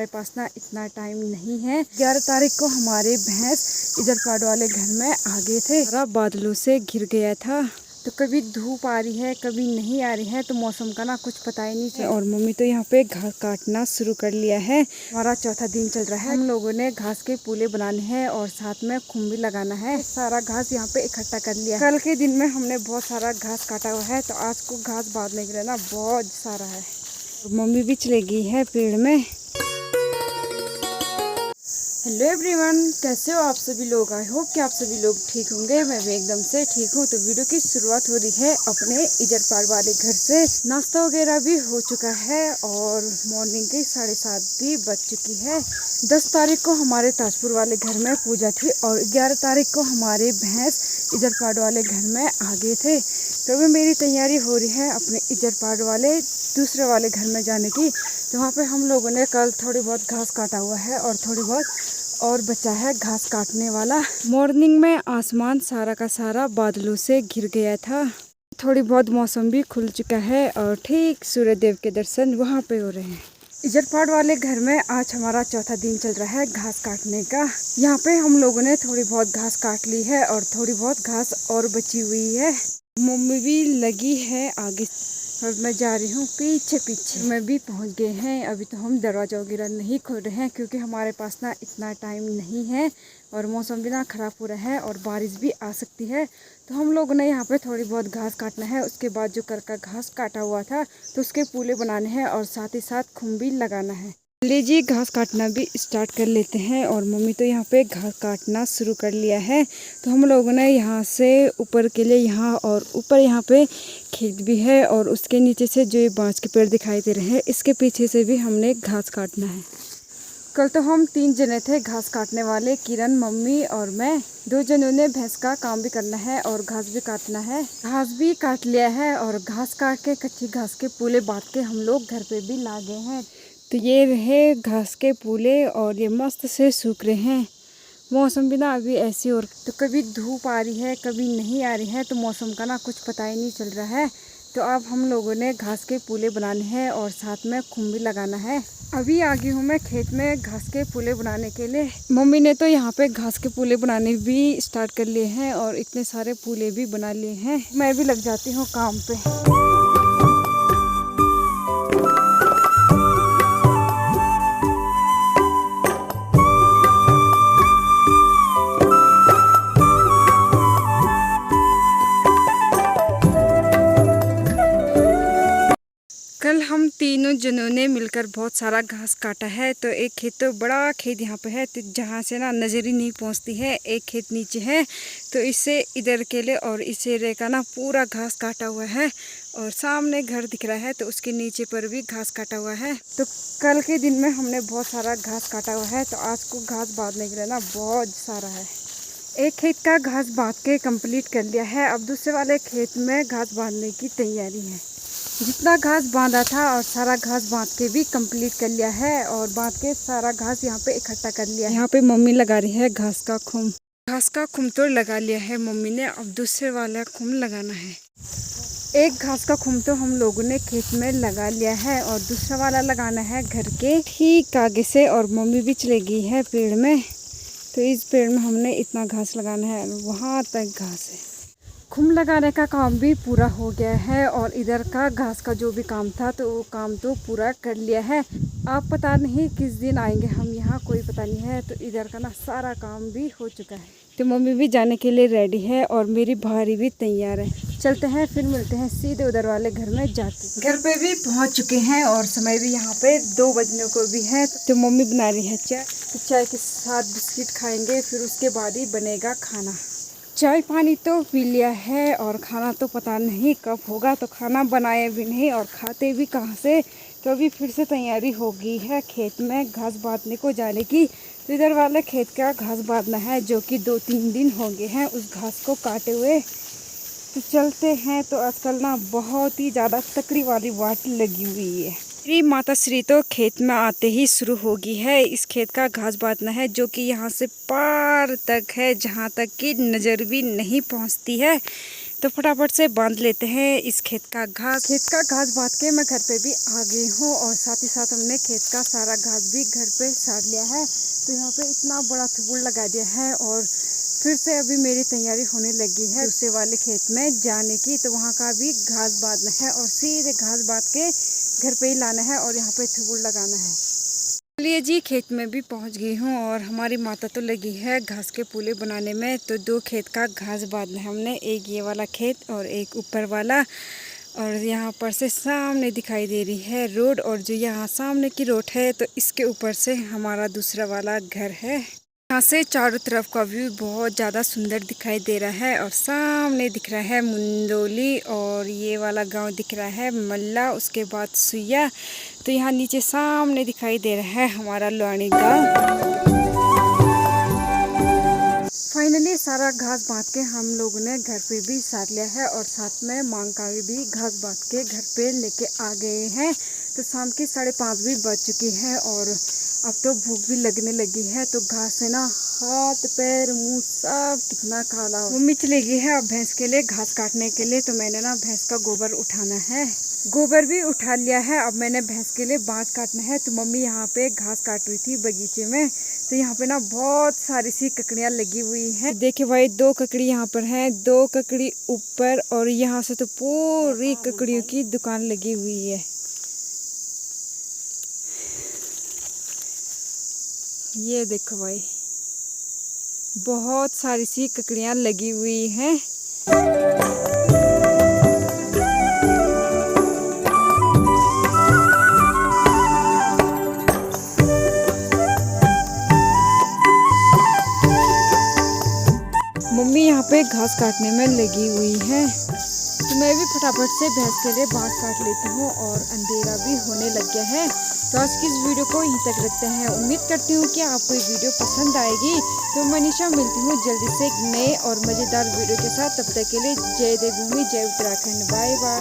हमारे पास ना इतना टाइम नहीं है। 11 तारीख को हमारे भैंस इधर पाड़ वाले घर में आ गए थे, सारा बादलों से घिर गया था। तो कभी धूप आ रही है कभी नहीं आ रही है, तो मौसम का ना कुछ पता ही नहीं चला। और मम्मी तो यहाँ पे घास काटना शुरू कर लिया है। हमारा चौथा दिन चल रहा है। हम लोगों ने घास के पूले बनाने हैं और साथ में खुम भी लगाना है। सारा घास यहाँ पे इकट्ठा कर लिया। कल के दिन में हमने बहुत सारा घास काटा हुआ है, तो आज को घास बांधने के लिए ना बहुत सारा है। मम्मी भी चली गई है पेड़ में। हेलो एवरीवन, कैसे हो आप सभी लोग। आई होप कि आप सभी लोग ठीक होंगे। मैं भी एकदम से ठीक हूँ। तो वीडियो की शुरुआत हो रही है अपने इधर पाड़ वाले घर से। नाश्ता वगैरह भी हो चुका है और मॉर्निंग के 7:30 भी बज चुकी है। 10 तारीख को हमारे ताजपुर वाले घर में पूजा थी और 11 तारीख को हमारे भैंस इधर पाड़ वाले घर में आ गए थे। तो अभी मेरी तैयारी हो रही है अपने इधर पाड़ वाले दूसरे वाले घर में जाने की। तो वहाँ पे हम लोगों ने कल थोड़ी बहुत घास काटा हुआ है और थोड़ी बहुत और बचा है घास काटने वाला। मॉर्निंग में आसमान सारा का सारा बादलों से घिर गया था। थोड़ी बहुत मौसम भी खुल चुका है और ठीक सूर्य देव के दर्शन वहाँ पे हो रहे हैं। इजरपाड़ वाले घर में आज हमारा चौथा दिन चल रहा है घास काटने का। यहाँ पे हम लोगों ने थोड़ी बहुत घास काट ली है और थोड़ी बहुत घास और बची हुई है। मम्मी भी लगी है आगे और मैं जा रही हूँ पीछे पीछे। मैं भी पहुँच गए हैं। अभी तो हम दरवाज़ा वगैरह नहीं खोल रहे हैं क्योंकि हमारे पास ना इतना टाइम नहीं है और मौसम भी ना ख़राब हो रहा है और बारिश भी आ सकती है। तो हम लोगों ने यहाँ पे थोड़ी बहुत घास काटना है। उसके बाद जो कर का घास काटा हुआ था तो उसके पूले बनाने हैं और साथ ही साथ खुम भी लगाना है। लीजिए घास काटना भी स्टार्ट कर लेते हैं। और मम्मी तो यहाँ पे घास काटना शुरू कर लिया है। तो हम लोगों ने यहाँ से ऊपर के लिए यहाँ और ऊपर यहाँ पे खेत भी है और उसके नीचे से जो ये बांस के पेड़ दिखाई दे रहे हैं इसके पीछे से भी हमने घास काटना है। कल तो हम 3 जने थे घास काटने वाले, किरण, मम्मी और मैं। 2 जनों ने भैंस का काम भी करना है और घास भी काटना है। घास भी काट लिया है और घास काट के कच्ची घास के पूले बांध के हम लोग घर पे भी ला गए हैं। तो ये रहे घास के पूले और ये मस्त से सूख रहे हैं। मौसम भी ना अभी ऐसी और तो कभी धूप आ रही है कभी नहीं आ रही है, तो मौसम का ना कुछ पता ही नहीं चल रहा है। तो अब हम लोगों ने घास के पूले बनाने हैं और साथ में खुम भी लगाना है। अभी आ गई हूँ मैं खेत में घास के पूले बनाने के लिए। मम्मी ने तो यहाँ पे घास के पूले बनाने भी स्टार्ट कर लिए हैं और इतने सारे पूले भी बना लिए हैं। मैं भी लग जाती हूँ काम पे। कल हम तीनों जनों ने मिलकर बहुत सारा घास काटा है। तो एक खेत तो बड़ा खेत यहाँ पे है, तो जहाँ से ना नज़र ही नहीं पहुँचती है। एक खेत नीचे है, तो इससे इधर के लिए और इस एरिया का ना पूरा घास काटा हुआ है। और सामने घर दिख रहा है तो उसके नीचे पर भी घास काटा हुआ है। तो कल के दिन में हमने बहुत सारा घास काटा हुआ है, तो आज को घास बांधने के लिए ना बहुत सारा है। एक खेत का घास बांध के कंप्लीट कर लिया है। अब दूसरे वाले खेत में घास बांधने की तैयारी है। जितना घास बांधा था और सारा घास बांध के भी कंप्लीट कर लिया है और बांध के सारा घास यहाँ पे इकट्ठा कर लिया है। यहाँ पे मम्मी लगा रही है घास का खुम। घास का खुम तो लगा लिया है मम्मी ने, अब दूसरे वाला खुम लगाना है। एक घास का खुम तो हम लोगों ने खेत में लगा लिया है और दूसरा वाला लगाना है घर के ठीक आगे से। और मम्मी भी चली गई है पेड़ में, तो इस पेड़ में हमने इतना घास लगाना है, वहाँ तक घास है। खुम लगाने का काम भी पूरा हो गया है और इधर का घास का जो भी काम था तो वो काम तो पूरा कर लिया है। आप पता नहीं किस दिन आएंगे हम यहाँ, कोई पता नहीं है। तो इधर का ना सारा काम भी हो चुका है। तो मम्मी भी जाने के लिए रेडी है और मेरी भारी भी तैयार है। चलते हैं फिर मिलते हैं सीधे उधर वाले घर में जाके। घर पे भी पहुँच चुके हैं और समय भी यहाँ पे 2 बजने को भी है। तो मम्मी बना रही है चाय। तो चाय के साथ बिस्किट खाएंगे, फिर उसके बाद ही बनेगा खाना। चाय पानी तो पी लिया है और खाना तो पता नहीं कब होगा। तो खाना बनाए भी नहीं और खाते भी कहाँ से। तो अभी फिर से तैयारी हो गई है खेत में घास बांधने को जाने की। तो इधर वाले खेत का घास बांधना है जो कि 2-3 दिन हो गए हैं उस घास को काटे हुए। तो चलते हैं। तो आजकल ना बहुत ही ज़्यादा तकड़ी वाली वाट लगी हुई है। मेरी माता श्री तो खेत में आते ही शुरू होगी है। इस खेत का घास बांधना है जो कि यहाँ से पार तक है, जहाँ तक कि नज़र भी नहीं पहुँचती है। तो फटाफट से बांध लेते हैं इस खेत का घास। खेत का घास बांध के मैं घर पे भी आ गई हूँ और साथ ही साथ हमने खेत का सारा घास भी घर पे साड़ लिया है। तो यहाँ पे इतना बड़ा थुबुर लगा दिया है और फिर से अभी मेरी तैयारी होने लगी है दूसरे वाले खेत में जाने की। तो वहाँ का भी घास बांधना है और सीधे घास बांध के घर पे ही लाना है और यहाँ पे थुबुर लगाना है। चलिए जी, खेत में भी पहुंच गई हूँ और हमारी माता तो लगी है घास के पुले बनाने में। तो 2 खेत का घास बांधना है हमने, एक ये वाला खेत और एक ऊपर वाला। और यहाँ पर से सामने दिखाई दे रही है रोड, और जो यहाँ सामने की रोड है तो इसके ऊपर से हमारा दूसरा वाला घर है। यहाँ से चारों तरफ का व्यू बहुत ज़्यादा सुंदर दिखाई दे रहा है और सामने दिख रहा है मुंदोली और ये वाला गांव दिख रहा है मल्ला, उसके बाद सुइया। तो यहाँ नीचे सामने दिखाई दे रहा है हमारा लुआनी गांव। फाइनली सारा घास बांध के हम लोगों ने घर पे भी सार लिया है और साथ में मांग का भी घास बांध के घर पे लेके आ गए हैं। तो शाम की 5:30 भी बज चुकी है और अब तो भूख भी लगने लगी है। तो घास से ना हाथ पैर मुंह सब कितना काला हो। मम्मी चली गई है अब भैंस के लिए घास काटने के लिए। तो मैंने ना भैंस का गोबर उठाना है, गोबर भी उठा लिया है। अब मैंने भैंस के लिए बाँस काटना है। तो मम्मी यहाँ पे घास काट रही थी बगीचे में। तो यहाँ पे ना बहुत सारी सी ककड़ियाँ लगी हुई हैं। देखिए भाई, 2 ककड़ी यहाँ पर हैं, 2 ककड़ी ऊपर, और यहाँ से तो पूरी ककड़ियों की दुकान लगी हुई है। ये देखो भाई, बहुत सारी सी ककड़ियाँ लगी हुई हैं। मम्मी यहाँ पे घास काटने में लगी हुई है। तो मैं भी फटाफट से भैंस के लिए बाँस काट लेती हूँ और अंधेरा भी होने लग गया है। तो आज की इस वीडियो को यहीं तक रखते हैं। उम्मीद करती हूँ कि आपको ये वीडियो पसंद आएगी। तो मनीषा मिलती हूँ जल्दी से एक नए और मज़ेदार वीडियो के साथ। तब तक के लिए जय देवभूमि, जय उत्तराखंड, बाय बाय।